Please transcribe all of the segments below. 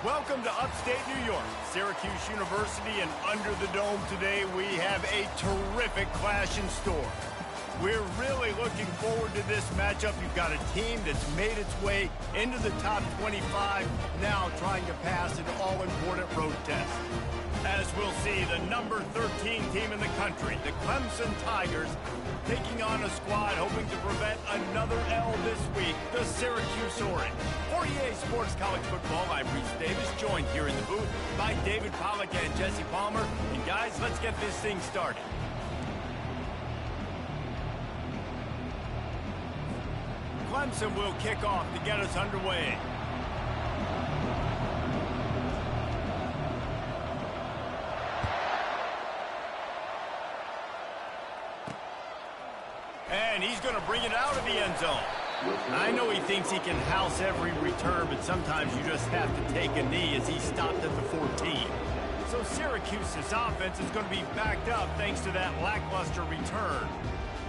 Welcome to upstate New York, Syracuse University, and under the dome today we have a terrific clash in store. We're really looking forward to this matchup. You've got a team that's made its way into the top 25, now trying to pass an all-important road test. As we'll see, the number 13 team in the country, the Clemson Tigers, taking on a squad hoping to prevent another L this week, the Syracuse Orange. For EA Sports College Football, I'm Reese Davis, joined here in the booth by David Pollack and Jesse Palmer. And guys, let's get this thing started. Clemson will kick off to get us underway. And he's going to bring it out of the end zone. I know he thinks he can house every return, but sometimes you just have to take a knee as he stopped at the 14. So Syracuse's offense is going to be backed up thanks to that lackluster return.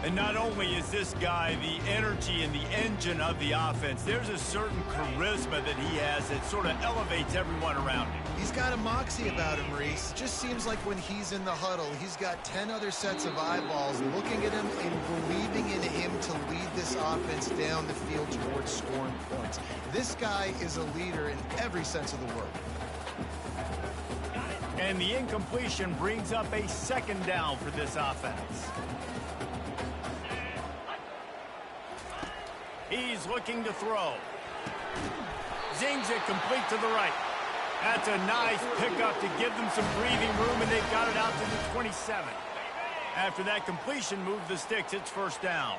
And not only is this guy the energy and the engine of the offense, there's a certain charisma that he has that sort of elevates everyone around him. He's got a moxie about him, Reese. It just seems like when he's in the huddle, he's got 10 other sets of eyeballs looking at him and believing in him to lead this offense down the field towards scoring points. This guy is a leader in every sense of the word. And the incompletion brings up a second down for this offense. He's looking to throw. Zings it complete to the right. That's a nice pickup to give them some breathing room, and they've got it out to the 27. After that completion, move the sticks. It's first down.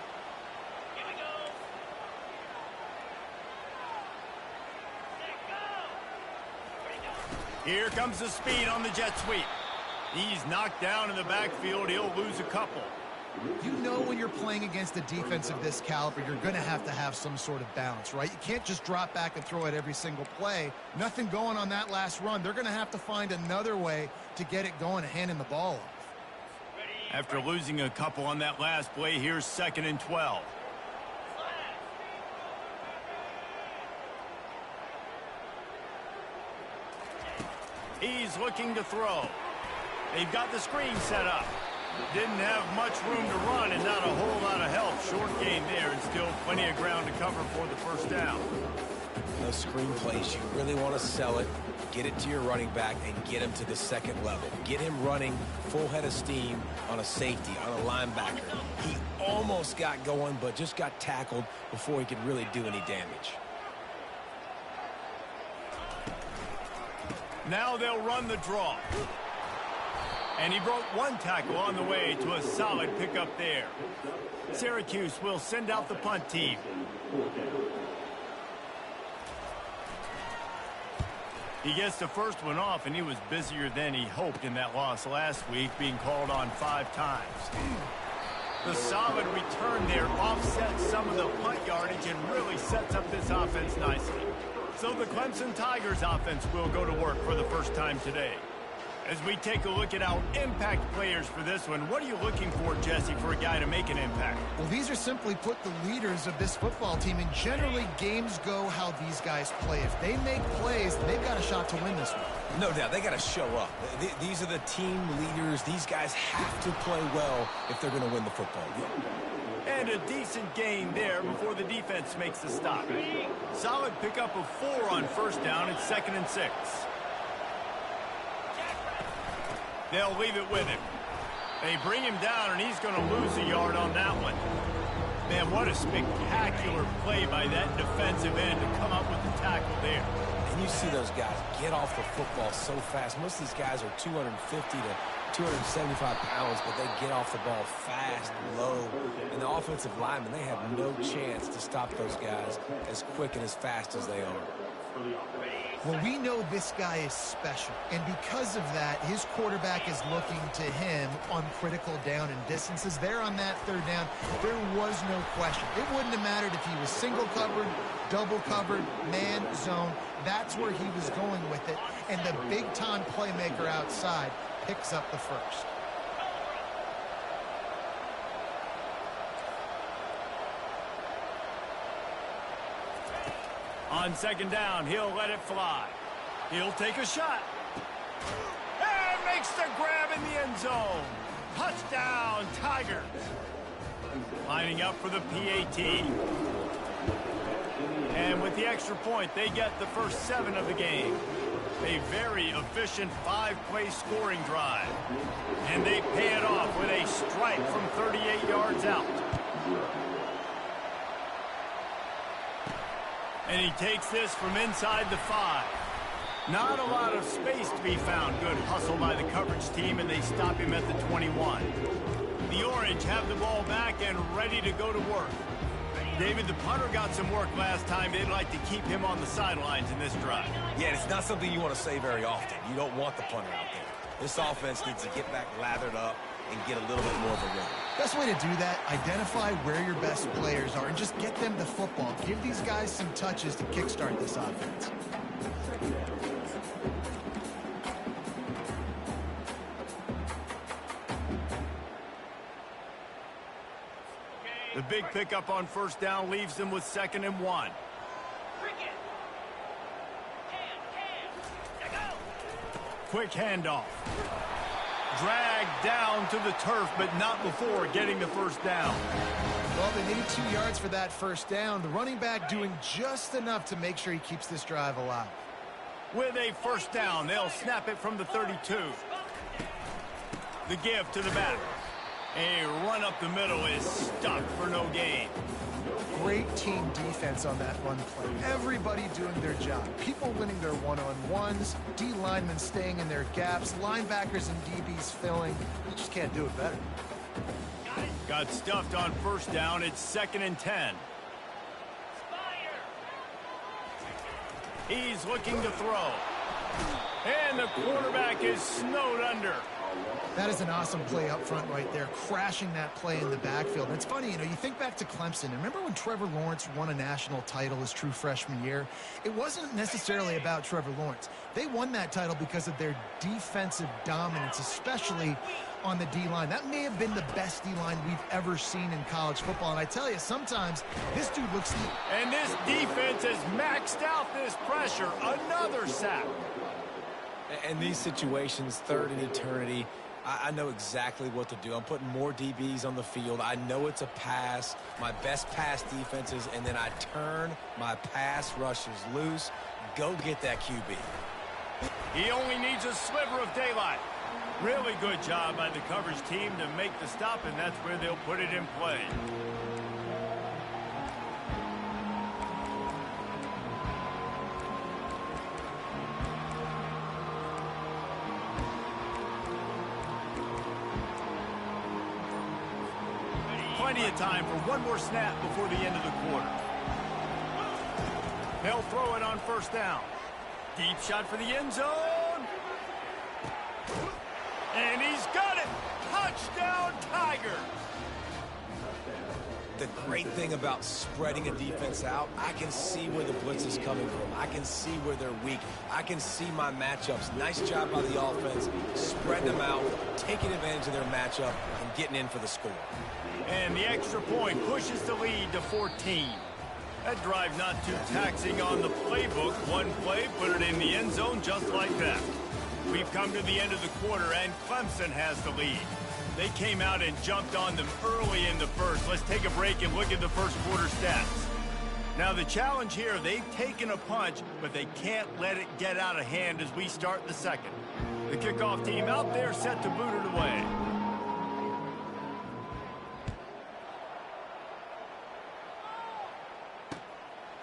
Here comes the speed on the jet sweep. He's knocked down in the backfield. He'll lose a couple. You know when you're playing against a defense of this caliber, you're going to have some sort of balance, right? You can't just drop back and throw it every single play. Nothing going on that last run. They're going to have to find another way to get it going and handing the ball off. After losing a couple on that last play, here's 2nd and 12. He's looking to throw. They've got the screen set up. Didn't have much room to run and not a whole lot of help. Short gain there and still plenty of ground to cover for the first down. Those screen plays, you really want to sell it, get it to your running back, and get him to the second level. Get him running full head of steam on a safety, on a linebacker. He almost got going, but just got tackled before he could really do any damage. Now they'll run the draw. And he broke one tackle on the way to a solid pickup there. Syracuse will send out the punt team. He gets the first one off, and he was busier than he hoped in that loss last week, being called on 5 times. The solid return there offsets some of the punt yardage and really sets up this offense nicely. So the Clemson Tigers offense will go to work for the first time today. As we take a look at our impact players for this one, what are you looking for, Jesse, for a guy to make an impact? Well, these are simply put the leaders of this football team, and generally games go how these guys play. If they make plays, they've got a shot to win this one. No doubt, they got to show up. These are the team leaders. These guys have to play well if they're going to win the football game. And a decent gain there before the defense makes the stop. Solid pickup of 4 on first down. It's 2nd and 6. They'll leave it with him. They bring him down, and he's going to lose a yard on that one. Man, what a spectacular play by that defensive end to come up with the tackle there. And you see those guys get off the football so fast. Most of these guys are 250 to 275 pounds, but they get off the ball fast, low. And the offensive linemen, they have no chance to stop those guys as quick and as fast as they are. Well, we know this guy is special, and because of that, his quarterback is looking to him on critical down and distances. There on that 3rd down, there was no question. It wouldn't have mattered if he was single covered, double covered, man, zone. That's where he was going with it, and the big-time playmaker outside picks up the first. On 2nd down, he'll let it fly. He'll take a shot. And makes the grab in the end zone. Touchdown, Tigers. Lining up for the PAT. And with the extra point, they get the first 7 of the game. A very efficient 5-play scoring drive. And they pay it off with a strike from 38 yards out. And he takes this from inside the 5. Not a lot of space to be found. Good hustle by the coverage team, and they stop him at the 21. The Orange have the ball back and ready to go to work. David, the punter got some work last time. They'd like to keep him on the sidelines in this drive. Yeah, it's not something you want to say very often. You don't want the punter out there. This offense needs to get back lathered up and get a little bit more of a rhythm. Best way to do that, identify where your best players are and just get them the football. Give these guys some touches to kickstart this offense. The big pickup on first down leaves them with 2nd and 1. Quick handoff. Dragged down to the turf, but not before getting the first down. Well, they needed 2 yards for that first down. The running back doing just enough to make sure he keeps this drive alive. With a first down, they'll snap it from the 32. The give to the back. A run up the middle is stuffed for no gain. Great team defense on that run play. Everybody doing their job. People winning their one-on-ones, D linemen staying in their gaps, linebackers and DBs filling. You just can't do it better. Got stuffed on first down. It's 2nd and 10. He's looking to throw. And the quarterback is snowed under. That is an awesome play up front right there, crashing that play in the backfield. And it's funny, you know, you think back to Clemson. Remember when Trevor Lawrence won a national title his true freshman year? It wasn't necessarily about Trevor Lawrence. They won that title because of their defensive dominance, especially on the D-line. That may have been the best D-line we've ever seen in college football. And I tell you, sometimes this dude looks... And this defense has maxed out this pressure. Another sack. In these situations, 3rd and eternity, I know exactly what to do. I'm putting more DBs on the field. I know it's a pass, my best pass defenses, and then I turn my pass rushers loose. Go get that QB. He only needs a sliver of daylight. Really good job by the coverage team to make the stop, and that's where they'll put it in play. Plenty of time for one more snap before the end of the quarter. They'll throw it on first down. Deep shot for the end zone. And he's got it. Touchdown, Tigers. The great thing about spreading a defense out, I can see where the blitz is coming from. I can see where they're weak. I can see my matchups. Nice job by the offense, spreading them out, taking advantage of their matchup, and getting in for the score. And the extra point pushes the lead to 14. That drive not too taxing on the playbook. One play, put it in the end zone just like that. We've come to the end of the quarter, and Clemson has the lead. They came out and jumped on them early in the first. Let's take a break and look at the first quarter stats. Now, the challenge here, they've taken a punch, but they can't let it get out of hand as we start the second. The kickoff team out there set to boot it away.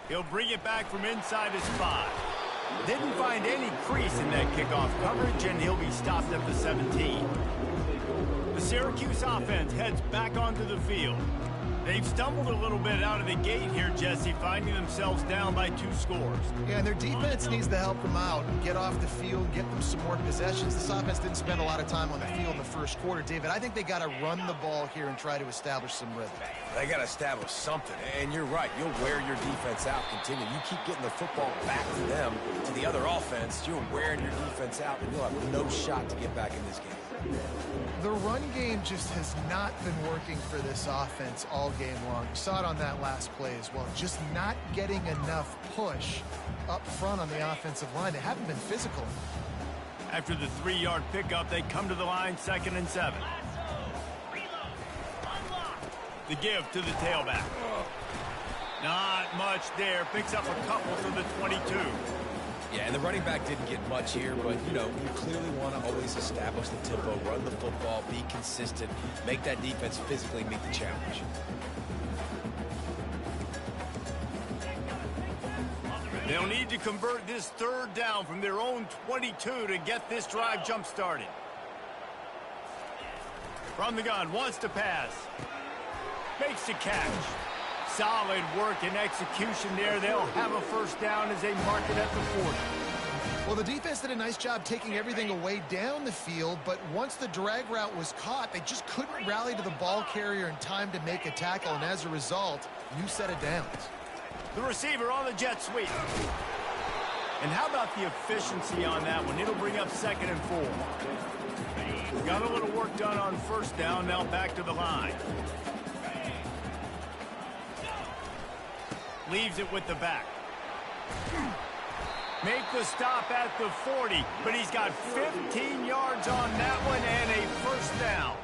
He'll bring it back from inside his 5. Didn't find any crease in that kickoff coverage, and he'll be stopped at the 17. The Syracuse offense heads back onto the field. They've stumbled a little bit out of the gate here, Jesse, finding themselves down by 2 scores. Yeah, and their defense needs to help them out and get off the field, get them some more possessions. This offense didn't spend a lot of time on the field in the first quarter, David. I think they got to run the ball here and try to establish some rhythm. They got to establish something, and you're right. You'll wear your defense out, continue. You keep getting the football back to them, to the other offense, you're wearing your defense out, and you'll have no shot to get back in this game. The run game just has not been working for this offense all game long. You saw it on that last play as well. Just not getting enough push up front on the offensive line. They haven't been physical. After the 3-yard pickup, they come to the line, 2nd and 7. The give to the tailback. Not much there. Picks up a couple to the 22. Yeah, and the running back didn't get much here, but, you know, you clearly want to always establish the tempo, run the football, be consistent, make that defense physically meet the challenge. They'll need to convert this 3rd down from their own 22 to get this drive jump-started. From the gun, wants to pass. Makes the catch. Solid work and execution there. They'll have a 1st down as they mark it at the 40. Well, the defense did a nice job taking everything away down the field, but once the drag route was caught, they just couldn't rally to the ball carrier in time to make a tackle, and as a result, new set of downs. The receiver on the jet sweep. And how about the efficiency on that one? It'll bring up 2nd and 4. Got a little work done on 1st down, now back to the line. Leaves it with the back. Make the stop at the 40, but he's got 15 yards on that one and a 1st down.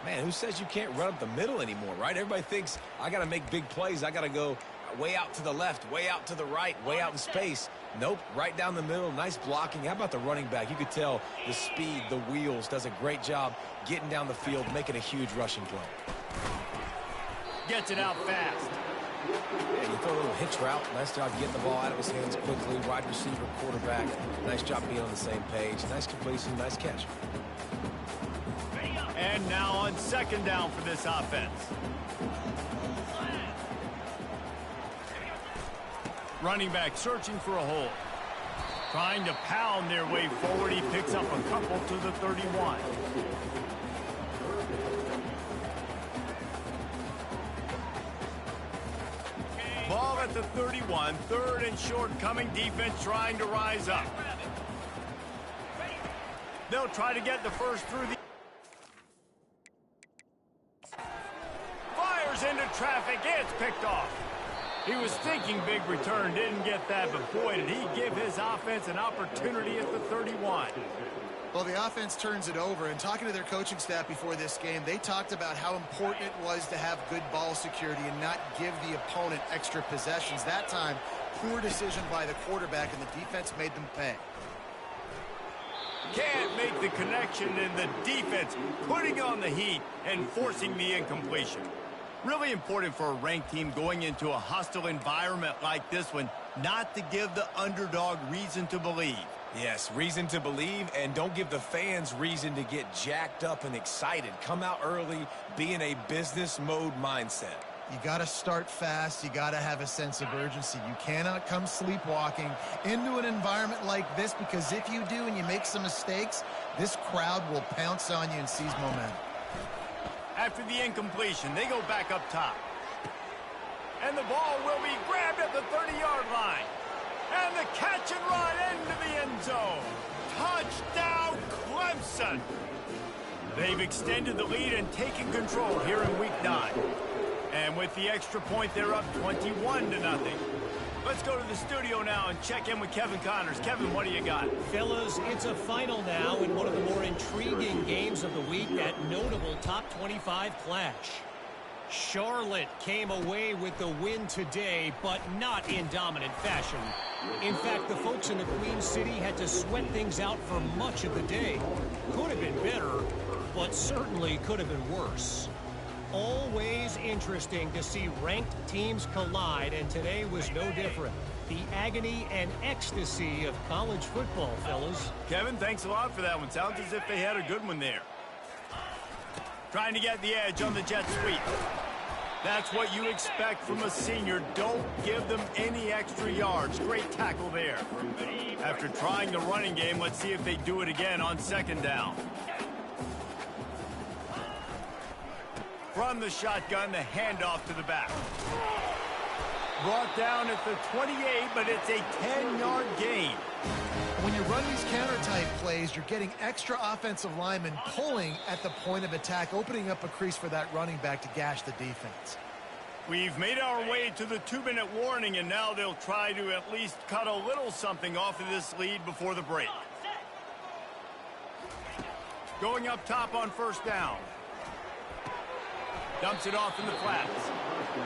Man, who says you can't run up the middle anymore, right? Everybody thinks I got to make big plays. I got to go way out to the left, way out to the right, way out in space. Nope, right down the middle. Nice blocking. How about the running back? You could tell the speed, the wheels, does a great job getting down the field, making a huge rushing play. Gets it out fast. And you throw a little hitch route. Nice job getting the ball out of his hands quickly. Wide receiver, quarterback. Nice job being on the same page. Nice completion, nice catch. And now on 2nd down for this offense. Running back searching for a hole. Trying to pound their way forward. He picks up a couple to the 31. Ball at the 31. 3rd and short coming. Defense trying to rise up. They'll try to get the 1st through the... Fires into traffic. It's picked off. He was thinking big return. Didn't get that, but boy, did he give his offense an opportunity at the 31. Well, the offense turns it over, and talking to their coaching staff before this game, they talked about how important it was to have good ball security and not give the opponent extra possessions. That time, poor decision by the quarterback, and the defense made them pay. Can't make the connection, and the defense putting on the heat and forcing the incompletion. Really important for a ranked team going into a hostile environment like this one, not to give the underdog reason to believe. Yes, reason to believe, and don't give the fans reason to get jacked up and excited. Come out early, be in a business mode mindset. You got to start fast. You got to have a sense of urgency. You cannot come sleepwalking into an environment like this, because if you do and you make some mistakes, this crowd will pounce on you and seize momentum. After the incompletion, they go back up top. And the ball will be grabbed at the 30-yard line. And the catch and run into the end zone. Touchdown, Clemson. They've extended the lead and taken control here in Week 9. And with the extra point, they're up 21-0. Let's go to the studio now and check in with Kevin Connors. Kevin, what do you got? Fellas, it's a final now in one of the more intriguing games of the week, that notable top 25 clash. Charlotte came away with the win today, but not in dominant fashion. In fact, the folks in the Queen City had to sweat things out for much of the day. Could have been better, but certainly could have been worse. Always interesting to see ranked teams collide, and today was no different. The agony and ecstasy of college football, fellas. Kevin, thanks a lot for that one. Sounds as if they had a good one there. Trying to get the edge on the jet sweep. That's what you expect from a senior. Don't give them any extra yards. Great tackle there. After trying the running game, let's see if they do it again on 2nd down. From the shotgun, the handoff to the back. Brought down at the 28, but it's a 10-yard gain. run these counter-type plays, you're getting extra offensive linemen pulling at the point of attack, opening up a crease for that running back to gash the defense. We've made our way to the 2-minute warning, and now they'll try to at least cut a little something off of this lead before the break. Going up top on first down. Dumps it off in the flats.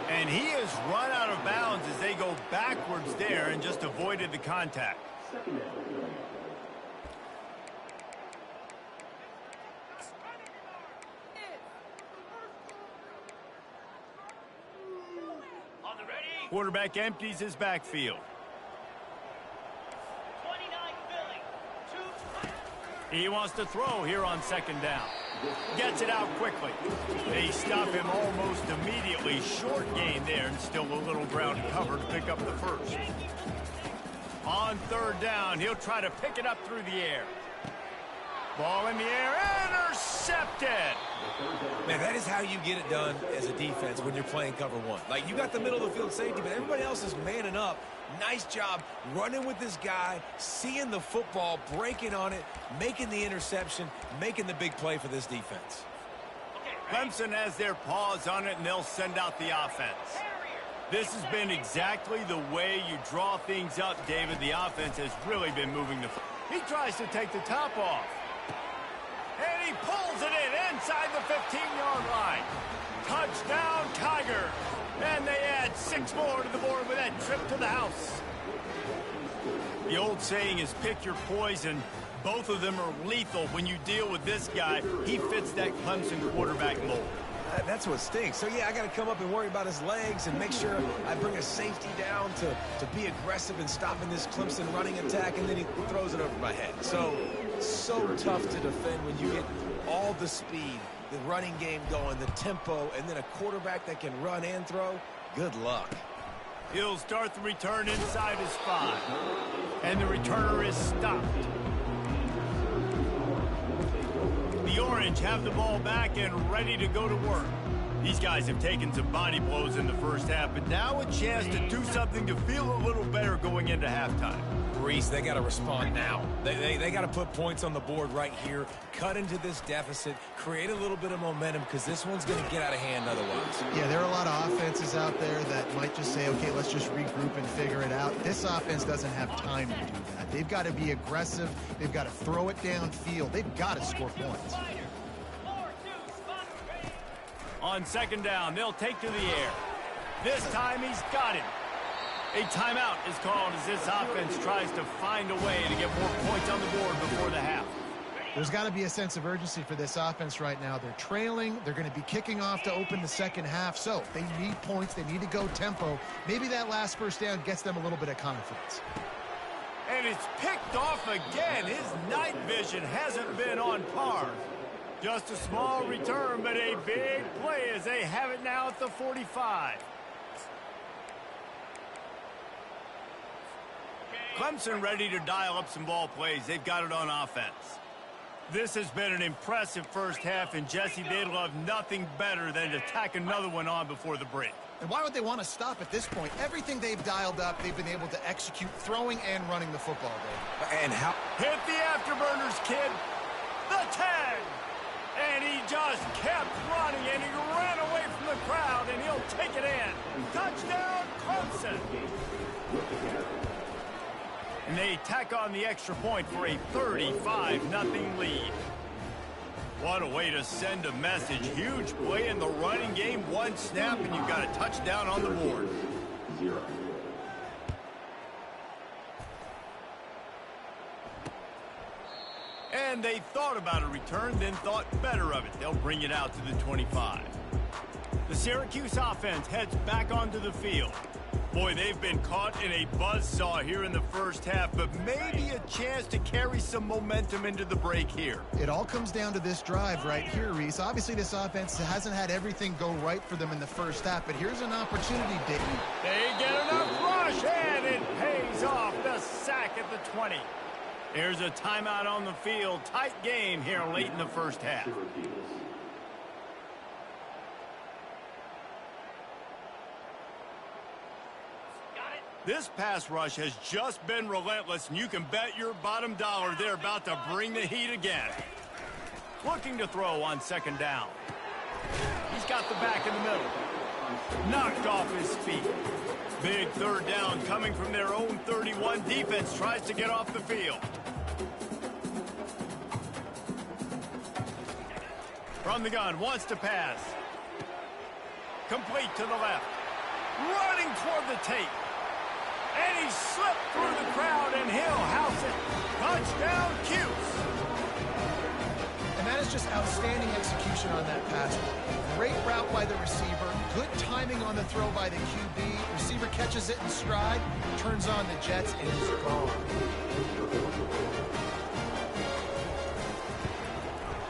And he has run out of bounds as they go backwards there and just avoided the contact. Quarterback empties his backfield. He wants to throw here on second down. Gets it out quickly. They stop him almost immediately. Short gain there and still a little ground cover to pick up the first. On third down, he'll try to pick it up through the air. Ball in the air, intercepted. Man, that is how you get it done as a defense when you're playing cover one. Like, you got the middle of the field safety, but everybody else is manning up. Nice job running with this guy, seeing the football, breaking on it, making the interception, making the big play for this defense. Clemson has their paws on it, and they'll send out the offense. This has been exactly the way you draw things up, David. The offense has really been moving the football. He tries to take the top off. And he pulls it in inside the 15-yard line. Touchdown, Tigers. And they add 6 more to the board with that trip to the house. The old saying is pick your poison. Both of them are lethal when you deal with this guy. He fits that Clemson quarterback mold. That's what stinks. So, yeah, I got to come up and worry about his legs and make sure I bring a safety down to be aggressive in stopping this Clemson running attack, and then he throws it over my head. So tough to defend when you get all the speed, the running game going, the tempo, and then a quarterback that can run and throw. Good luck. He'll start the return inside his 5. And the returner is stopped. The Orange have the ball back and ready to go to work. These guys have taken some body blows in the first half, but now a chance to do something to feel a little better going into halftime. Reese, they got to respond now. They got to put points on the board right here, cut into this deficit, create a little bit of momentum, because this one's going to get out of hand otherwise. Yeah, there are a lot of offenses out there that might just say, okay, let's just regroup and figure it out. This offense doesn't have time to do that. They've got to be aggressive. They've got to throw it downfield. They've got to score points. On second down, they'll take to the air. This time he's got it. A timeout is called as this offense tries to find a way to get more points on the board before the half. There's got to be a sense of urgency for this offense right now. They're trailing. They're going to be kicking off to open the second half. So they need points. They need to go tempo. Maybe that last first down gets them a little bit of confidence. And it's picked off again. His night vision hasn't been on par. Just a small return, but a big play as they have it now at the 45. Clemson ready to dial up some ball plays. They've got it on offense. This has been an impressive first half, and Jesse, they'd love nothing better than to tack another one on before the break. And why would they want to stop at this point? Everything they've dialed up, they've been able to execute throwing and running the football, Dave. And how? Hit the afterburners, kid. The 10. And he just kept running, and he ran away from the crowd, and he'll take it in. Touchdown, Clemson. And they tack on the extra point for a 35-0 lead. What a way to send a message. Huge play in the running game. One snap, and you've got a touchdown on the board. And they thought about a return, then thought better of it. They'll bring it out to the 25. The Syracuse offense heads back onto the field. Boy, they've been caught in a buzzsaw here in the first half, but maybe a chance to carry some momentum into the break here. It all comes down to this drive right here, Reese. Obviously, this offense hasn't had everything go right for them in the first half, but here's an opportunity, Dave. They get enough rush, and it pays off. The sack at the 20. There's a timeout on the field. Tight game here late in the first half. This pass rush has just been relentless, and you can bet your bottom dollar they're about to bring the heat again. Looking to throw on second down. He's got the back in the middle. Knocked off his feet. Big third down coming from their own 31. Defense tries to get off the field. From the gun, wants to pass. Complete to the left. Running toward the tape. And he slipped through the crowd, and he'll house it. Touchdown, Cuse. And that is just outstanding execution on that pass. Great route by the receiver. Good timing on the throw by the QB. Receiver catches it in stride, turns on the jets, and he's gone.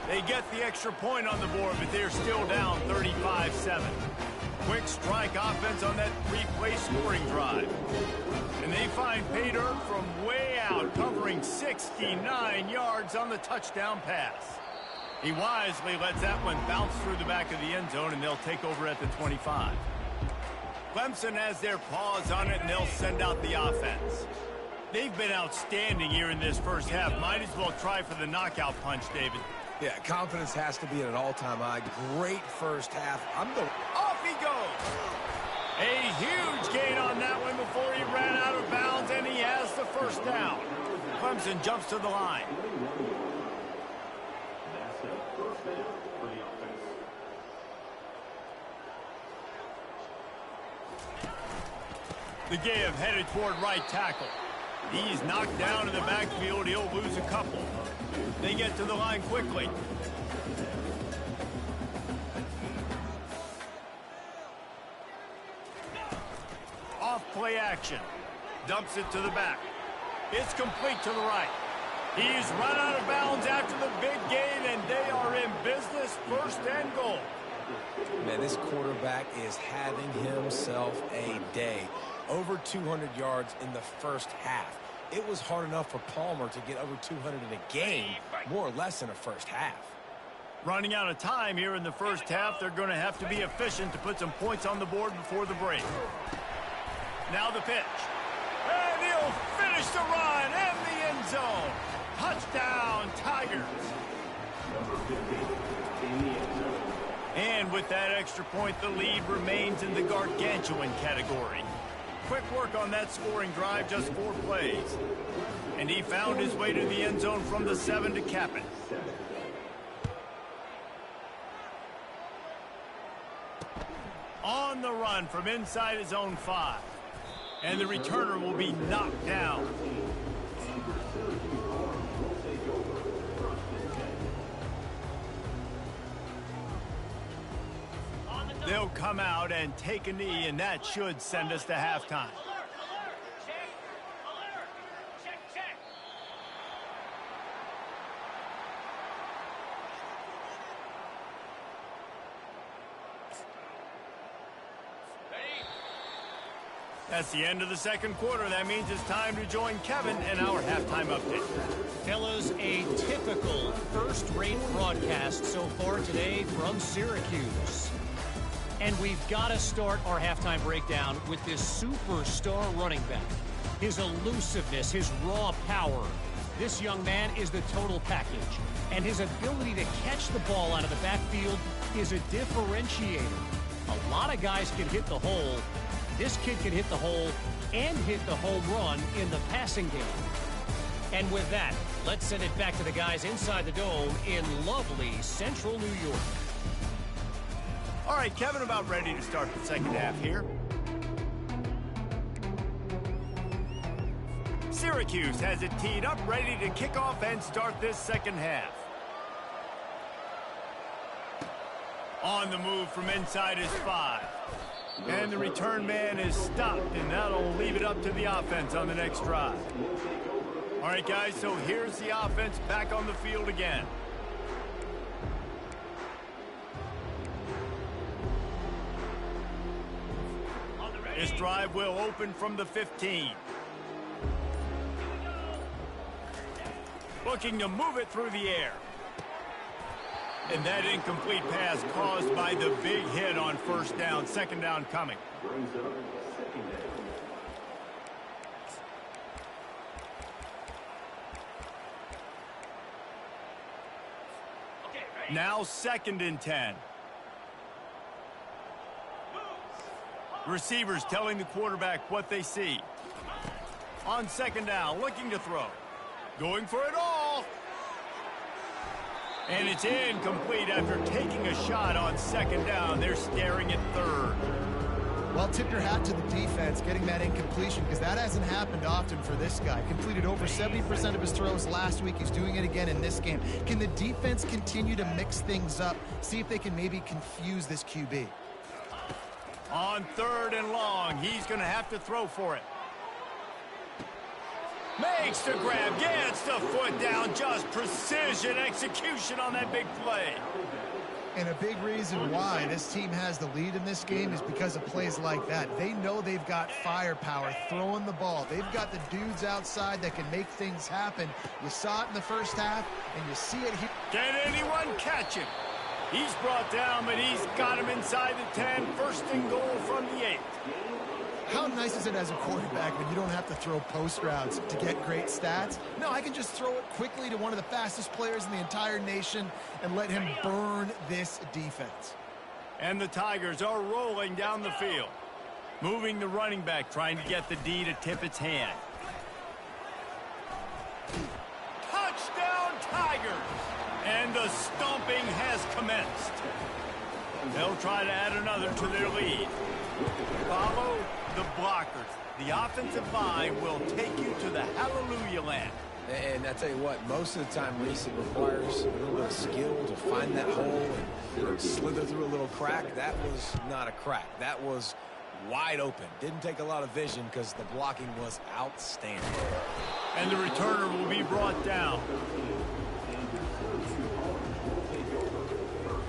They get the extra point on the board, but they're still down 35-7. Quick strike offense on that three-play scoring drive. And they find pay dirt from way out, covering 69 yards on the touchdown pass. He wisely lets that one bounce through the back of the end zone, and they'll take over at the 25. Clemson has their paws on it, and they'll send out the offense. They've been outstanding here in this first half. Might as well try for the knockout punch, David. Yeah, confidence has to be at an all-time high. Great first half. Off he goes. A huge gain on that one before he ran out of bounds, and he has the first down. Clemson jumps to the line. The give headed toward right tackle. He's knocked down in the backfield. He'll lose a couple. They get to the line quickly. Off play action. Dumps it to the back. It's complete to the right. He's run out of bounds after the big gain, and they are in business, first and goal. Man, this quarterback is having himself a day. Over 200 yards in the first half. It was hard enough for Palmer to get over 200 in a game, more or less in a first half. Running out of time here in the first half, they're going to have to be efficient to put some points on the board before the break. Now the pitch. And he'll finish the run and the end zone. Touchdown, Tigers. And with that extra point, the lead remains in the gargantuan category. Quick work on that scoring drive, just 4 plays. And he found his way to the end zone from the 7 to cap it. On the run from inside his own 5. And the returner will be knocked down. They'll come out and take a knee, and that should send us to halftime. That's the end of the second quarter. That means it's time to join Kevin in our halftime update. Fellas, a typical first-rate broadcast so far today from Syracuse. And we've got to start our halftime breakdown with this superstar running back. His elusiveness, his raw power. This young man is the total package. And his ability to catch the ball out of the backfield is a differentiator. A lot of guys can hit the hole. This kid can hit the hole and hit the home run in the passing game. And with that, let's send it back to the guys inside the dome in lovely central New York. All right, Kevin, about ready to start the second half here. Syracuse has it teed up, ready to kick off and start this second half. On the move from inside his 5. And the return man is stopped, and that'll leave it up to the offense on the next drive. All right, guys, so here's the offense back on the field again. This drive will open from the 15. Looking to move it through the air. And that incomplete pass caused by the big hit on first down. Second down coming. Now 2nd and 10. Receivers telling the quarterback what they see. On 2nd down, looking to throw. Going for it all. And it's incomplete after taking a shot on 2nd down. They're staring at 3rd. Well, tip your hat to the defense getting that incompletion, because that hasn't happened often for this guy. Completed over 70% of his throws last week. He's doing it again in this game. Can the defense continue to mix things up? See if they can maybe confuse this QB. On 3rd and long, he's going to have to throw for it. Makes the grab, gets the foot down, just precision execution on that big play. And a big reason why this team has the lead in this game is because of plays like that. They know they've got firepower throwing the ball. They've got the dudes outside that can make things happen. You saw it in the first half, and you see it here. Can anyone catch him? He's brought down, but he's got him inside the 10. 1st and goal from the 8. How nice is it as a quarterback when you don't have to throw post routes to get great stats? No, I can just throw it quickly to one of the fastest players in the entire nation and let him burn this defense. And the Tigers are rolling down the field. Moving the running back, trying to get the D to tip its hand. Touchdown, Tigers! And the stomping has commenced. They'll try to add another to their lead. Follow the blockers. The offensive line will take you to the hallelujah land. And I tell you what, most of the time, Reese, it requires a little bit of skill to find that hole and slither through a little crack. That was not a crack. That was wide open. Didn't take a lot of vision because the blocking was outstanding. And the returner will be brought down.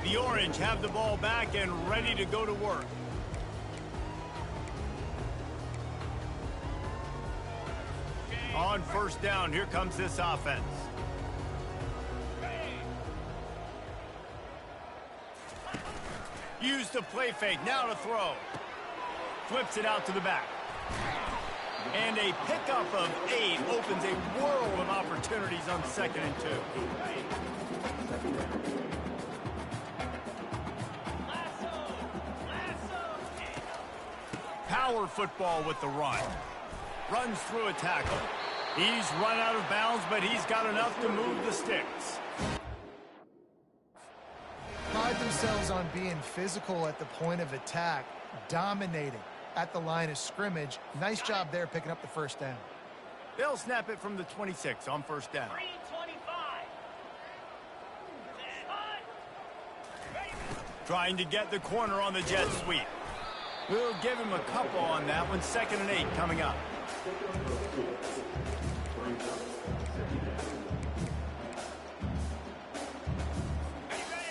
The Orange have the ball back and ready to go to work. On 1st down, here comes this offense. Use the play fake, now to throw. Flips it out to the back. And a pickup of 8 opens a world of opportunities on 2nd and 2. Power football with the run. Runs through a tackle. He's run out of bounds, but he's got enough to move the sticks. Pride themselves on being physical at the point of attack, dominating at the line of scrimmage. Nice job there picking up the 1st down. They'll snap it from the 26 on 1st down. Trying to get the corner on the jet sweep. We'll give him a couple on that one. 2nd and 8 coming up.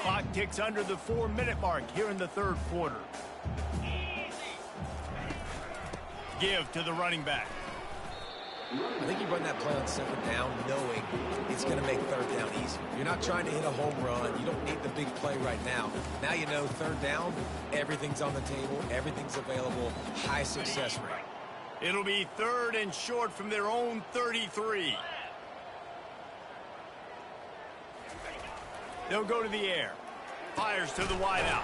Clock ticks under the 4-minute mark here in the 3rd quarter. Give to the running back. I think you run that play on 2nd down knowing it's going to make 3rd down easier. You're not trying to hit a home run. You don't need the big play right now. Now you know 3rd down, everything's on the table, everything's available, high success rate. It'll be 3rd and short from their own 33. They'll go to the air. Fires to the wideout.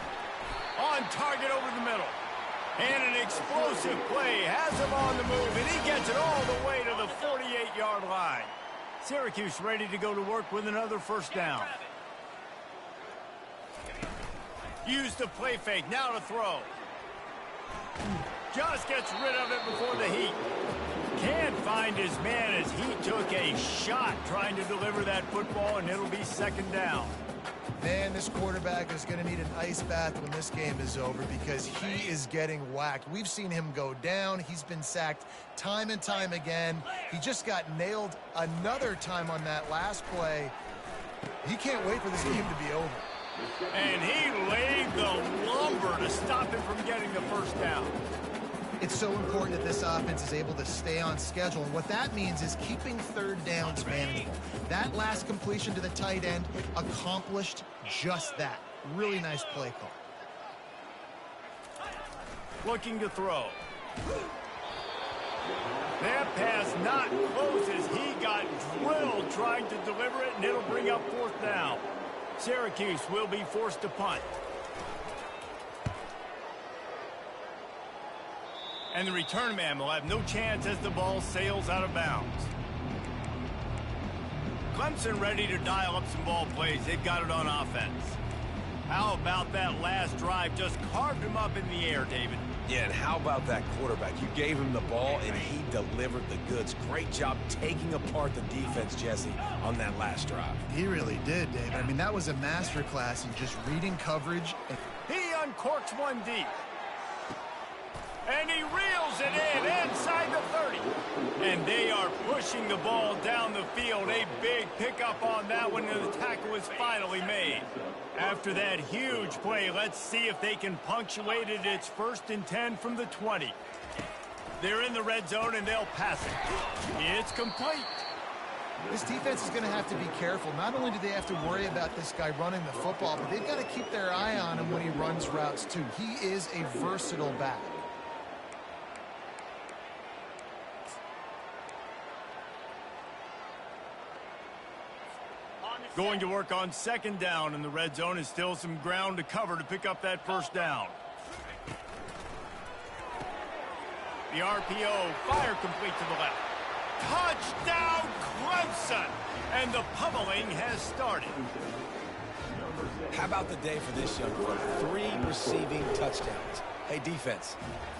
On target over the middle. And an explosive play has him on the move, and he gets it all the way to the 48-yard line. Syracuse ready to go to work with another 1st down. Use the play fake, now to throw. Just gets rid of it before the heat. Can't find his man as he took a shot trying to deliver that football, and it'll be 2nd down. Man, this quarterback is going to need an ice bath when this game is over because he is getting whacked. We've seen him go down. He's been sacked time and time again. He just got nailed another time on that last play. He can't wait for this game to be over. And he laid the lumber to stop him from getting the 1st down. It's so important that this offense is able to stay on schedule. And what that means is keeping 3rd downs manageable. That last completion to the tight end accomplished just that. Really nice play call. Looking to throw. That pass not close as he got drilled trying to deliver it, and it'll bring up 4th down. Syracuse will be forced to punt. And the return man will have no chance as the ball sails out of bounds. Clemson ready to dial up some ball plays. They've got it on offense. How about that last drive? Just carved him up in the air, David. Yeah, and how about that quarterback? You gave him the ball, and he delivered the goods. Great job taking apart the defense, Jesse, on that last drive. He really did, Dave. I mean, that was a masterclass in just reading coverage. He uncorks one deep. And he reels it in inside the 30. And they are pushing the ball down the field. A big pickup on that one, and the tackle is finally made. After that huge play, let's see if they can punctuate it. It's 1st and 10 from the 20. They're in the red zone, and they'll pass it. It's complete. This defense is going to have to be careful. Not only do they have to worry about this guy running the football, but they've got to keep their eye on him when he runs routes, too. He is a versatile back. Going to work on 2nd down in the red zone, is still some ground to cover to pick up that 1st down. The RPO, fire complete to the left. Touchdown, Clemson! And the pummeling has started. How about the day for this young fella? 3 receiving touchdowns. Hey, defense,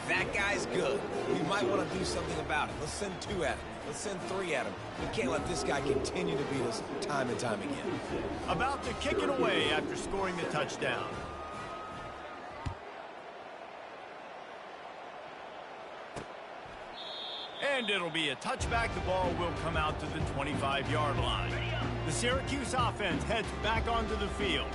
that guy's good. We might want to do something about it. Let's send 2 at him. Let's send 3 at him. We can't let this guy continue to beat us time and time again. About to kick it away after scoring the touchdown. And it'll be a touchback. The ball will come out to the 25-yard line. The Syracuse offense heads back onto the field.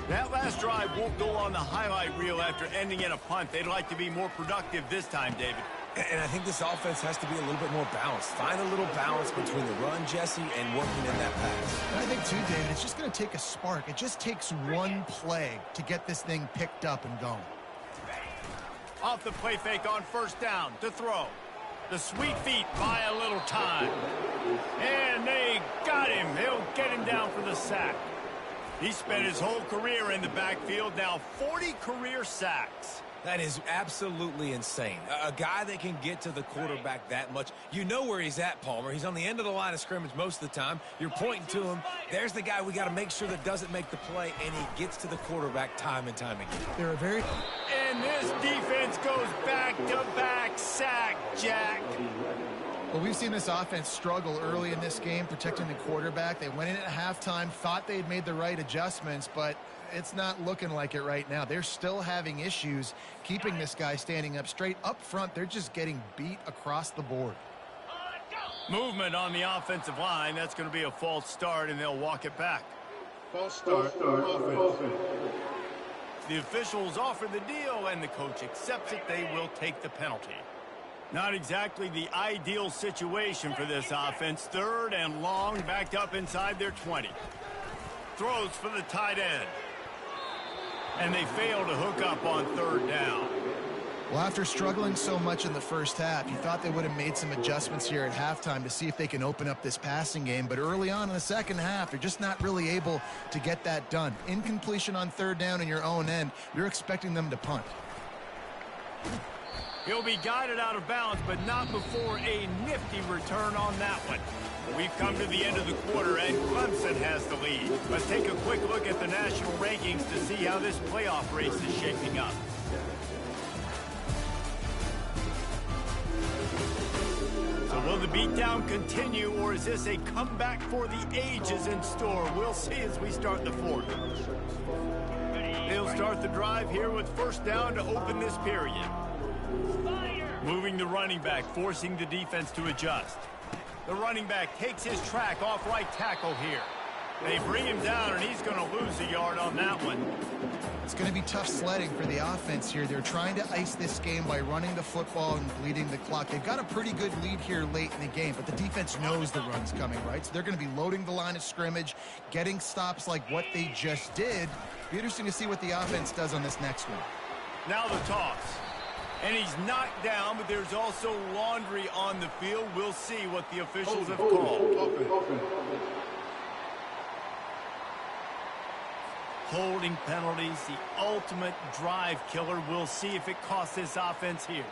That last drive won't go on the highlight reel after ending in a punt. They'd like to be more productive this time, David. And I think this offense has to be a little bit more balanced. Find a little balance between the run, Jesse, and working in that pass. And I think, too, David, it's just going to take a spark. It just takes one play to get this thing picked up and going. Off the play fake on 1st down to throw. The sweet feet buy a little time. And they got him. They'll get him down for the sack. He spent his whole career in the backfield, now 40 career sacks. That is absolutely insane. A guy that can get to the quarterback that much. You know where he's at, Palmer. He's on the end of the line of scrimmage most of the time. You're pointing to him. There's the guy we got to make sure that doesn't make the play, and he gets to the quarterback time and time again. They're a very... And this defense goes back-to-back sack, Jack. Well, we've seen this offense struggle early in this game, protecting the quarterback. They went in at halftime, thought they'd made the right adjustments, but it's not looking like it right now. They're still having issues keeping this guy standing up straight. Up front, they're just getting beat across the board. Movement on the offensive line. That's going to be a false start, and they'll walk it back. False start. Offense. The officials offer the deal, and the coach accepts it. They will take the penalty. Not exactly the ideal situation for this offense. 3rd and long, backed up inside their 20. Throws for the tight end. And they fail to hook up on 3rd down. Well, after struggling so much in the first half, you thought they would have made some adjustments here at halftime to see if they can open up this passing game. But early on in the second half, they're just not really able to get that done. Incompletion on 3rd down in your own end, you're expecting them to punt. He'll be guided out of bounds, but not before a nifty return on that one. We've come to the end of the quarter, and Clemson has the lead. Let's take a quick look at the national rankings to see how this playoff race is shaping up. So will the beatdown continue, or is this a comeback for the ages in store? We'll see as we start the 4th. They'll start the drive here with 1st down to open this period. Moving the running back, forcing the defense to adjust. The running back takes his track off right tackle here. They bring him down, and he's going to lose a yard on that one. It's going to be tough sledding for the offense here. They're trying to ice this game by running the football and bleeding the clock. They've got a pretty good lead here late in the game, but the defense knows the run's coming, right? So they're going to be loading the line of scrimmage, getting stops like what they just did. Be interesting to see what the offense does on this next one. Now the toss. And he's knocked down, but there's also laundry on the field. We'll see what the officials have called. Holding penalties, the ultimate drive killer. We'll see if it costs this offense here.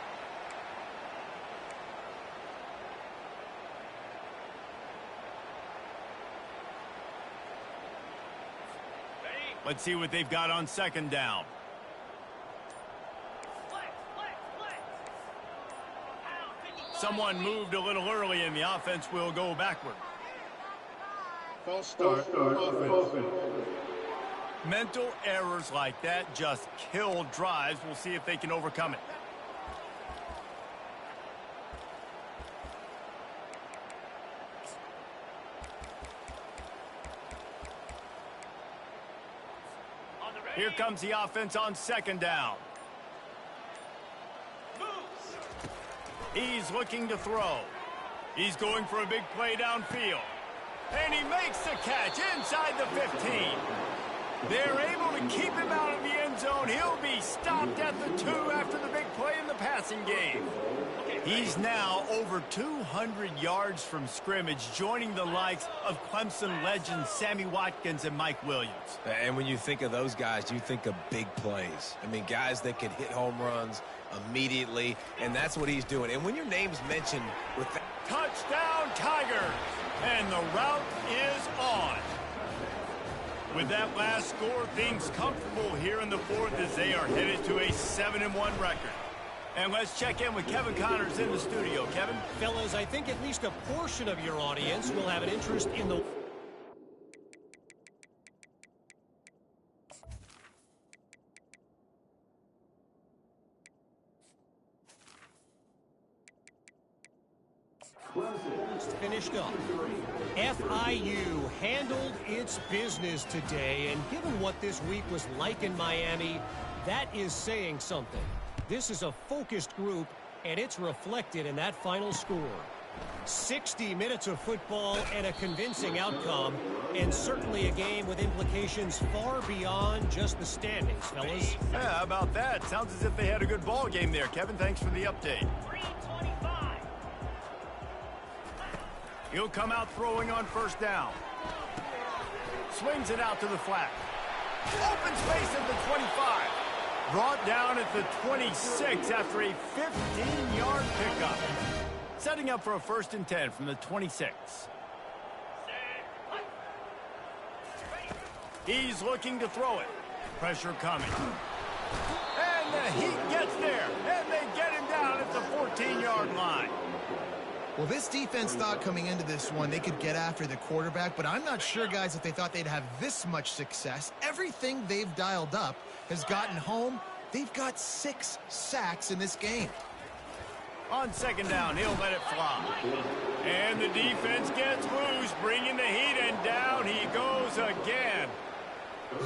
Let's see what they've got on second down. Someone moved a little early and the offense will go backward. False start. Offense. Mental errors like that just kill drives. We'll see if they can overcome it. Here comes the offense on second down. He's looking to throw. He's going for a big play downfield. And he makes the catch inside the 15. They're able to keep him out of the end zone. He'll be stopped at the 2 after the big play in the passing game. He's now over 200 yards from scrimmage, joining the likes of Clemson legends Sammy Watkins and Mike Williams. And when you think of those guys, you think of big plays. I mean, guys that can hit home runs immediately, and that's what he's doing. And when your name's mentioned with that... Touchdown, Tigers! And the route is on. With that last score, things comfortable here in the fourth as they are headed to a 7-1 record. And let's check in with Kevin Connors in the studio. Kevin? Fellas, I think at least a portion of your audience will have an interest in the... Finished up. FIU handled its business today, and given what this week was like in Miami, that is saying something. This is a focused group, and it's reflected in that final score. 60 minutes of football and a convincing outcome, and certainly a game with implications far beyond just the standings, fellas. Yeah, how about that? Sounds as if they had a good ball game there. Kevin, thanks for the update. He'll come out throwing on first down. Swings it out to the flat. Open space at the 25. Brought down at the 26 after a 15-yard pickup. Setting up for a 1st and 10 from the 26. He's looking to throw it. Pressure coming. And the Heat gets there. And they get him down at the 14-yard line. Well, this defense thought coming into this one they could get after the quarterback, but I'm not sure, guys, if they thought they'd have this much success. Everything they've dialed up has gotten home. They've got 6 sacks in this game. On second down, he'll let it fly. And the defense gets loose, bringing the Heat, and down he goes again.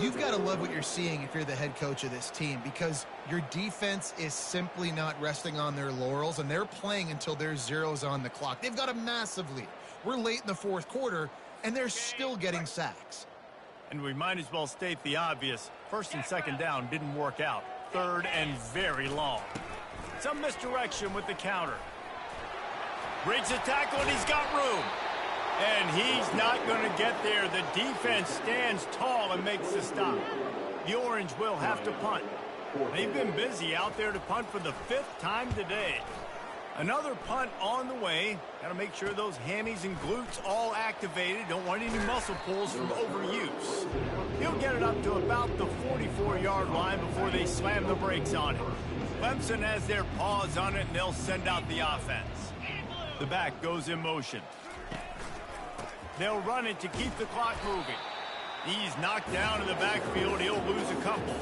You've got to love what you're seeing if you're the head coach of this team, because your defense is simply not resting on their laurels, and they're playing until there's zeros on the clock. They've got a massive lead. We're late in the 4th quarter, and they're still getting sacks. And we might as well state the obvious. 1st and 2nd down didn't work out. 3rd and very long. Some misdirection with the counter. Breaks the tackle, and he's got room. And he's not going to get there. The defense stands tall and makes the stop. The Orange will have to punt. They've been busy out there to punt for the 5th time today. Another punt on the way. Got to make sure those hammies and glutes all activated. Don't want any muscle pulls from overuse. He'll get it up to about the 44-yard line before they slam the brakes on it. Clemson has their paws on it, and they'll send out the offense. The back goes in motion. They'll run it to keep the clock moving. He's knocked down in the backfield. He'll lose a couple.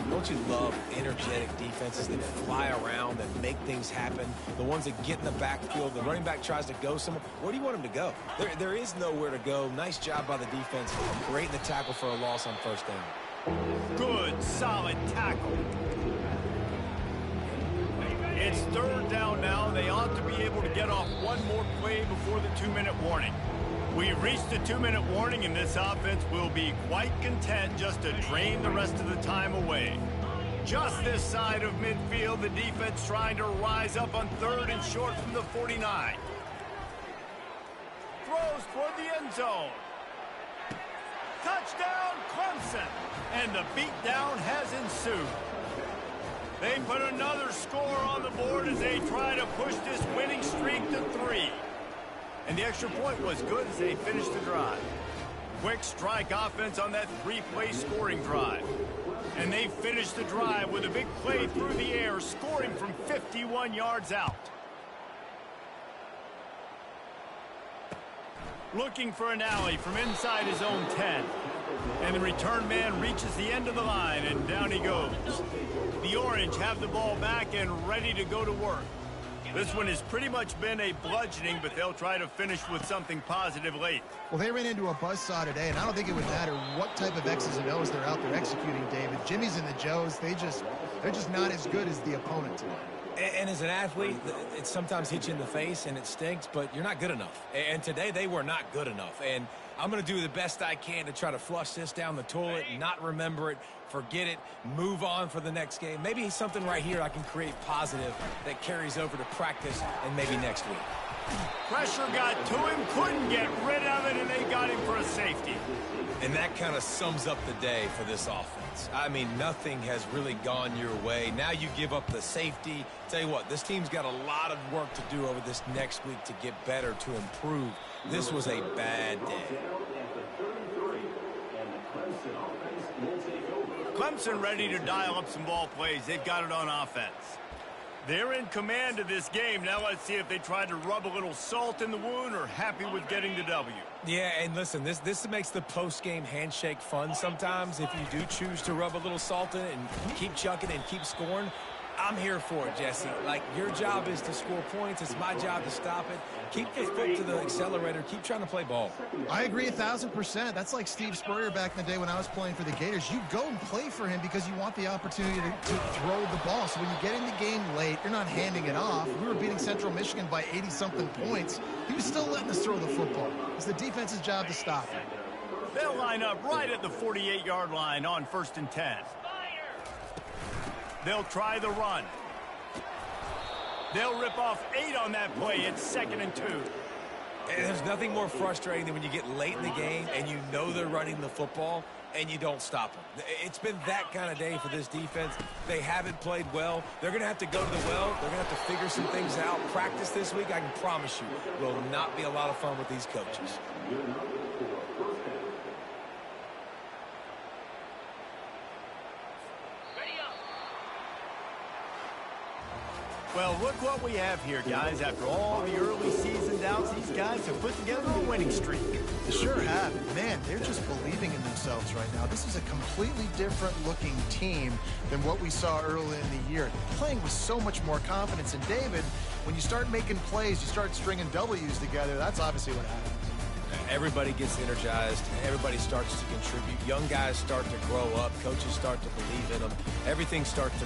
Don't you love energetic defenses that fly around, that make things happen? The ones that get in the backfield, the running back tries to go somewhere. Where do you want him to go? There is nowhere to go. Nice job by the defense. Great in the tackle for a loss on 1st down. Good, solid tackle. It's 3rd down now. They ought to be able to get off one more play before the 2-minute warning. We've reached the 2-minute warning, and this offense will be quite content just to drain the rest of the time away. Just this side of midfield, the defense trying to rise up on 3rd and short from the 49. Throws toward the end zone. Touchdown, Clemson! And the beatdown has ensued. They put another score on the board as they try to push this winning streak to 3. And the extra point was good as they finished the drive. Quick strike offense on that 3-play scoring drive. And they finished the drive with a big play through the air, scoring from 51 yards out. Looking for an alley from inside his own 10. And the return man reaches the end of the line, and down he goes. The Orange have the ball back and ready to go to work. This one has pretty much been a bludgeoning, but they'll try to finish with something positive late. Well, they ran into a buzzsaw today, and I don't think it would matter what type of X's and O's they're out there executing, David. Jimmy's and the Joes, they're just not as good as the opponent today. And as an athlete, it sometimes hits you in the face and it stinks, but you're not good enough. And today they were not good enough. And I'm going to do the best I can to try to flush this down the toilet, not remember it, forget it, move on for the next game. Maybe something right here I can create positive that carries over to practice and maybe next week. Pressure got to him, couldn't get rid of it, and they got him for a safety. And that kind of sums up the day for this offense. I mean, nothing has really gone your way. Now you give up the safety. Tell you what, this team's got a lot of work to do over this next week to get better, to improve. This was a bad day. Clemson ready to dial up some ball plays. They've got it on offense. They're in command of this game. Now let's see if they tried to rub a little salt in the wound or happy with getting the W. Yeah, and listen, this makes the post-game handshake fun sometimes. If you do choose to rub a little salt in it and keep chucking and keep scoring, I'm here for it, Jesse. Like, your job is to score points. It's my job to stop it. Keep the foot to the accelerator. Keep trying to play ball. I agree 1,000%. That's like Steve Spurrier back in the day when I was playing for the Gators. You go and play for him because you want the opportunity to throw the ball. So when you get in the game late, you're not handing it off. We were beating Central Michigan by 80-something points. He was still letting us throw the football. It's the defense's job to stop him. They'll line up right at the 48-yard line on 1st and 10. They'll try the run. They'll rip off 8 on that play. It's 2nd and 2. And there's nothing more frustrating than when you get late in the game and you know they're running the football and you don't stop them. It's been that kind of day for this defense. They haven't played well. They're going to have to go to the well. They're going to have to figure some things out. Practice this week, I can promise you, will not be a lot of fun with these coaches. Well, look what we have here, guys. After all the early season doubts, these guys have put together a winning streak. They sure have. Man, they're just believing in themselves right now. This is a completely different looking team than what we saw early in the year. They're playing with so much more confidence. And David, when you start making plays, you start stringing W's together, that's obviously what happens. Everybody gets energized. Everybody starts to contribute. Young guys start to grow up. Coaches start to believe in them. Everything starts to